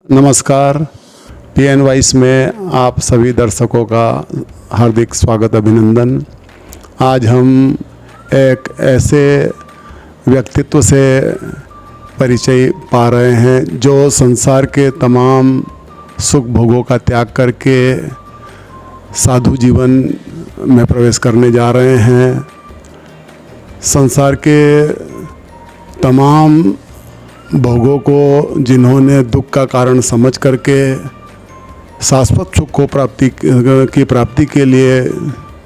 नमस्कार। PN voice में आप सभी दर्शकों का हार्दिक स्वागत अभिनंदन। आज हम एक ऐसे व्यक्तित्व से परिचय पा रहे हैं जो संसार के तमाम सुख भोगों का त्याग करके साधु जीवन में प्रवेश करने जा रहे हैं। संसार के तमाम भोगों को जिन्होंने दुख का कारण समझ करके शाश्वत सुख को प्राप्ति के लिए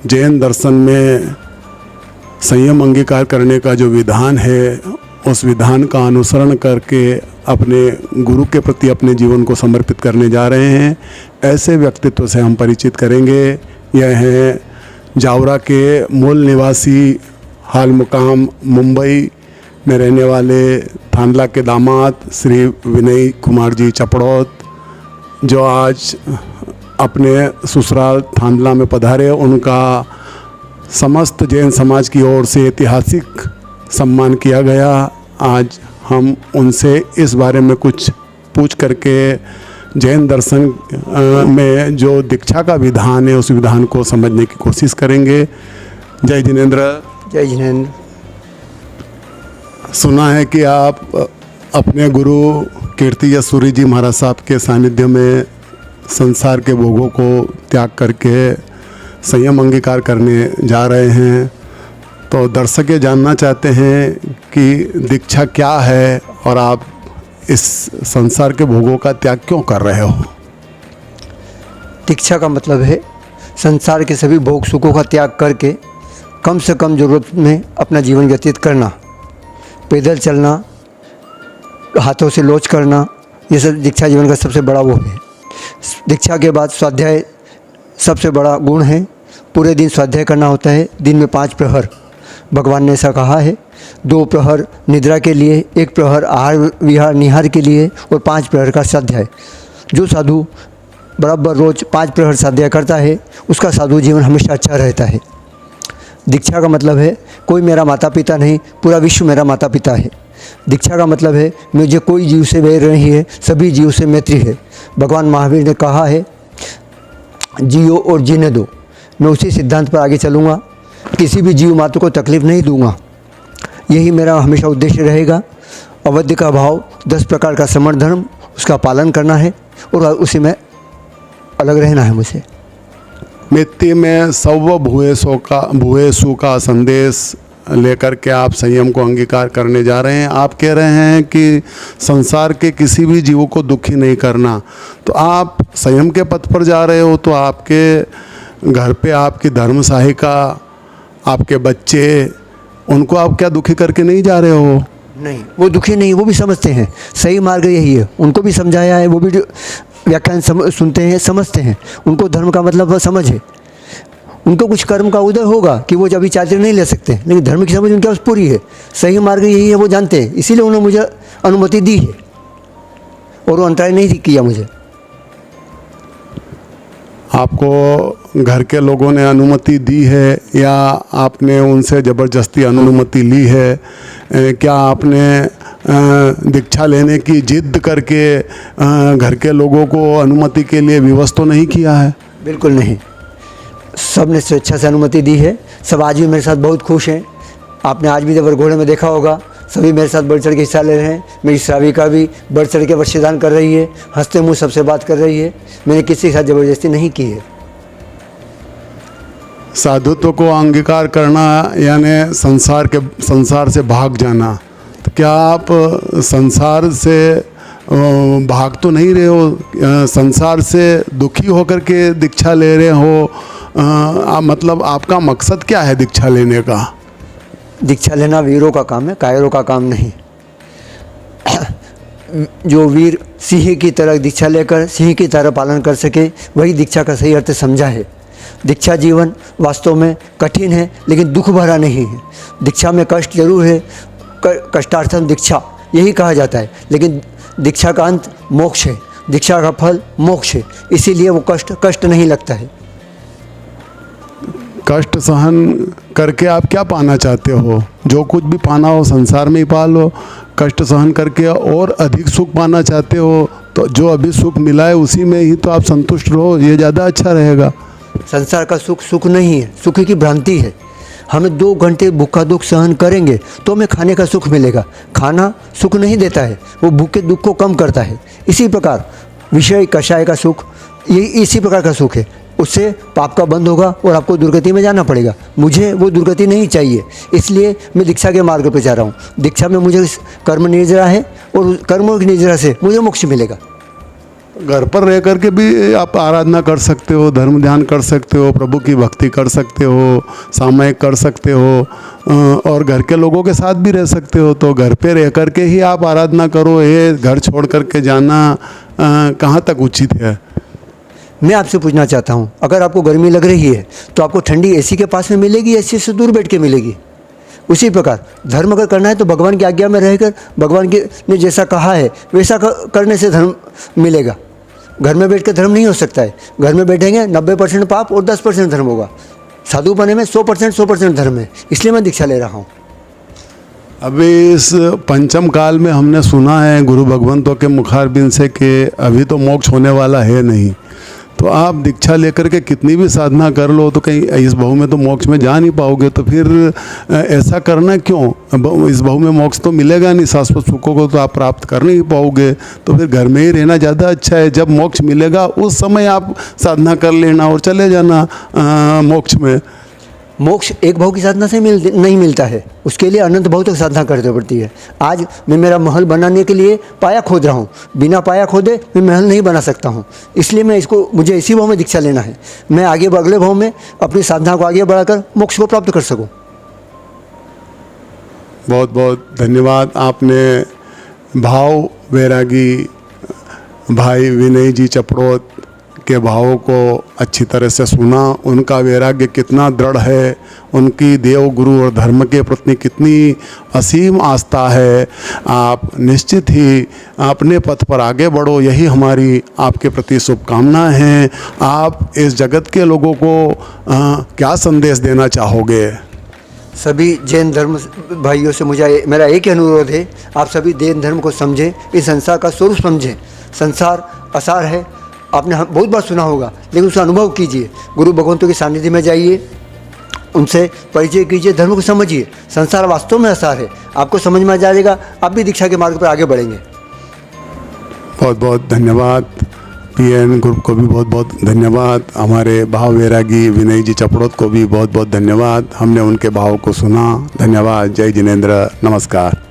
जैन दर्शन में संयम अंगीकार करने का जो विधान है, उस विधान का अनुसरण करके अपने गुरु के प्रति अपने जीवन को समर्पित करने जा रहे हैं। ऐसे व्यक्तित्व से हम परिचित करेंगे। यह हैं जावरा के मूल निवासी, हाल मुकाम मुंबई में रहने वाले थांदला के दामाद श्री विनय कुमार जी चपड़ौत, जो आज अपने ससुराल थांदला में पधारे। उनका समस्त जैन समाज की ओर से ऐतिहासिक सम्मान किया गया। आज हम उनसे इस बारे में कुछ पूछ करके जैन दर्शन में जो दीक्षा का विधान है, उस विधान को समझने की कोशिश करेंगे। जय जिनेंद्र। जय जिनेंद्र। सुना है कि आप अपने गुरु कीर्ति सूरी जी महाराज साहब के सानिध्य में संसार के भोगों को त्याग करके संयम अंगीकार करने जा रहे हैं। तो दर्शक ये जानना चाहते हैं कि दीक्षा क्या है और आप इस संसार के भोगों का त्याग क्यों कर रहे हो? दीक्षा का मतलब है संसार के सभी भोग सुखों का त्याग करके कम से कम ज़रूरत में अपना जीवन व्यतीत करना। पैदल चलना, हाथों से लोच करना, ये सब दीक्षा जीवन का सबसे बड़ा वो है। दीक्षा के बाद स्वाध्याय सबसे बड़ा गुण है। पूरे दिन स्वाध्याय करना होता है। दिन में 5 प्रहर, भगवान ने ऐसा कहा है। 2 प्रहर निद्रा के लिए, 1 प्रहर आहार विहार निहार के लिए और 5 प्रहर का स्वाध्याय। जो साधु बराबर रोज़ 5 प्रहर स्वाध्याय करता है, उसका साधु जीवन हमेशा अच्छा रहता है। दीक्षा का मतलब है कोई मेरा माता पिता नहीं, पूरा विश्व मेरा माता पिता है। दीक्षा का मतलब है मुझे कोई जीव से वैर नहीं है, सभी जीव से मैत्री है। भगवान महावीर ने कहा है जियो और जीने दो। मैं उसी सिद्धांत पर आगे चलूँगा, किसी भी जीव मात्र को तकलीफ़ नहीं दूंगा। यही मेरा हमेशा उद्देश्य रहेगा। अवध्य का भाव, 10 प्रकार का समर्थ धर्म, उसका पालन करना है और उसी में अलग रहना है मुझे। मिट्टी में सर्व भूयसु का संदेश लेकर के आप संयम को अंगीकार करने जा रहे हैं। आप कह रहे हैं कि संसार के किसी भी जीव को दुखी नहीं करना। तो आप संयम के पथ पर जा रहे हो, तो आपके घर पे आपकी धर्म सहायिका, आपके बच्चे, उनको आप क्या दुखी करके नहीं जा रहे हो? नहीं, वो दुखी नहीं, वो भी समझते हैं सही मार्ग यही है। उनको भी समझाया है, वो भी व्याख्यान सुनते हैं, समझते हैं। उनको धर्म का मतलब समझ है। उनको कुछ कर्म का उदय होगा कि वो जब चार्जर नहीं ले सकते, लेकिन धर्म की समझ उनके पास पूरी है। सही मार्ग यही है, वो जानते हैं। इसीलिए उन्होंने मुझे अनुमति दी है और वो अंतराय नहीं किया मुझे। आपको घर के लोगों ने अनुमति दी है या आपने उनसे ज़बरदस्ती अनुमति ली है? क्या आपने दीक्षा लेने की जिद करके घर के लोगों को अनुमति के लिए विवश तो नहीं किया है? बिल्कुल नहीं, सब ने स्वेच्छा से अनुमति दी है। सब आज भी मेरे साथ बहुत खुश हैं। आपने आज भी जब घोड़े में देखा होगा, सभी मेरे साथ बढ़ चढ़ के हिस्सा ले रहे हैं। मेरी श्राविका भी बढ़ चढ़ के वश्यदान कर रही है, हंसते मुँह सबसे बात कर रही है। मैंने किसी के साथ ज़बरदस्ती नहीं की है। साधुत्व को अंगीकार करना यानी संसार से भाग जाना। तो क्या आप संसार से भाग तो नहीं रहे हो? संसार से दुखी होकर के दीक्षा ले रहे हो? मतलब आपका मकसद क्या है दीक्षा लेने का? दीक्षा लेना वीरों का काम है, कायरों का काम नहीं। जो वीर सिंह की तरह दीक्षा लेकर सिंह की तरह पालन कर सके, वही दीक्षा का सही अर्थ समझा है। दीक्षा जीवन वास्तव में कठिन है, लेकिन दुख भरा नहीं है। दीक्षा में कष्ट जरूर है, कष्टार्थम दीक्षा यही कहा जाता है, लेकिन दीक्षा का अंत मोक्ष है, दीक्षा का फल मोक्ष है। इसीलिए वो कष्ट नहीं लगता है। कष्ट सहन करके आप क्या पाना चाहते हो? जो कुछ भी पाना हो संसार में ही पा लो। कष्ट सहन करके और अधिक सुख पाना चाहते हो तो जो अभी सुख मिला है उसी में ही तो आप संतुष्ट रहो, ये ज़्यादा अच्छा रहेगा। संसार का सुख सुख नहीं है, सुख की भ्रांति है। हमें 2 घंटे भूखा दुख सहन करेंगे तो हमें खाने का सुख मिलेगा। खाना सुख नहीं देता है, वो भूखे दुख को कम करता है। इसी प्रकार विषय कषाय का सुख ये इसी प्रकार का सुख है, उससे पाप का बंध होगा और आपको दुर्गति में जाना पड़ेगा। मुझे वो दुर्गति नहीं चाहिए, इसलिए मैं दीक्षा के मार्ग पर जा रहा हूँ। दीक्षा में मुझे कर्म निर्जरा है और कर्मों की निर्जरा से मुझे मोक्ष मिलेगा। घर पर रह करके भी आप आराधना कर सकते हो, धर्म ध्यान कर सकते हो, प्रभु की भक्ति कर सकते हो, सामयिक कर सकते हो और घर के लोगों के साथ भी रह सकते हो। तो घर पे रह करके ही आप आराधना करो, ये घर छोड़ करके जाना कहाँ तक उचित है? मैं आपसे पूछना चाहता हूँ, अगर आपको गर्मी लग रही है तो आपको ठंडी एसी के पास में मिलेगी, एसी से दूर बैठ के मिलेगी। उसी प्रकार धर्म अगर करना है तो भगवान की आज्ञा में रहकर भगवान के ने जैसा कहा है वैसा करने से धर्म मिलेगा। घर में बैठ कर धर्म नहीं हो सकता है। घर में बैठेंगे 90% पाप और 10% धर्म होगा। साधु बने में 100% धर्म है, इसलिए मैं दीक्षा ले रहा हूँ। अभी इस पंचम काल में हमने सुना है गुरु भगवंतों के मुखारबिंद से कि अभी तो मोक्ष होने वाला है नहीं, तो आप दीक्षा लेकर के कितनी भी साधना कर लो तो कहीं इस बहु में तो मोक्ष में जा नहीं पाओगे। तो फिर ऐसा करना क्यों? इस बहु में मोक्ष तो मिलेगा नहीं, शाश्वत सुखों को तो आप प्राप्त कर नहीं पाओगे। तो फिर घर में ही रहना ज़्यादा अच्छा है। जब मोक्ष मिलेगा उस समय आप साधना कर लेना और चले जाना मोक्ष में। मोक्ष एक भाव की साधना से नहीं मिलता है, उसके लिए अनंत भाव तक साधना करनी पड़ती है। आज मैं मेरा महल बनाने के लिए पाया खोद रहा हूँ, बिना पाया खोदे मैं महल नहीं बना सकता हूँ। इसलिए मुझे इसी भाव में दीक्षा लेना है, मैं आगे अगले भाव में अपनी साधना को आगे बढ़ाकर मोक्ष को प्राप्त कर सकूँ। बहुत बहुत धन्यवाद। आपने भाव वैरागी भाई विनय जी चपड़ोत के भावों को अच्छी तरह से सुना। उनका वैराग्य कितना दृढ़ है, उनकी देव गुरु और धर्म के प्रति कितनी असीम आस्था है। आप निश्चित ही अपने पथ पर आगे बढ़ो, यही हमारी आपके प्रति शुभकामनाएं हैं। आप इस जगत के लोगों को क्या संदेश देना चाहोगे? सभी जैन धर्म भाइयों से मेरा एक ही अनुरोध है, आप सभी जैन धर्म को समझें, इस संसार का स्वरूप समझें। संसार असार है, आपने बहुत बार सुना होगा, लेकिन उसका अनुभव कीजिए। गुरु भगवंतों के सानिध्य में जाइए, उनसे परिचय कीजिए, धर्म को समझिए। संसार वास्तव में असार है, आपको समझ में आ जाएगा, आप भी दीक्षा के मार्ग पर आगे बढ़ेंगे। बहुत बहुत धन्यवाद। PN ग्रुप को भी बहुत बहुत धन्यवाद। हमारे भाव वैरागी विनय जी चपड़ोत को भी बहुत बहुत धन्यवाद। हमने उनके भाव को सुना। धन्यवाद। जय जिनेंद्र। नमस्कार।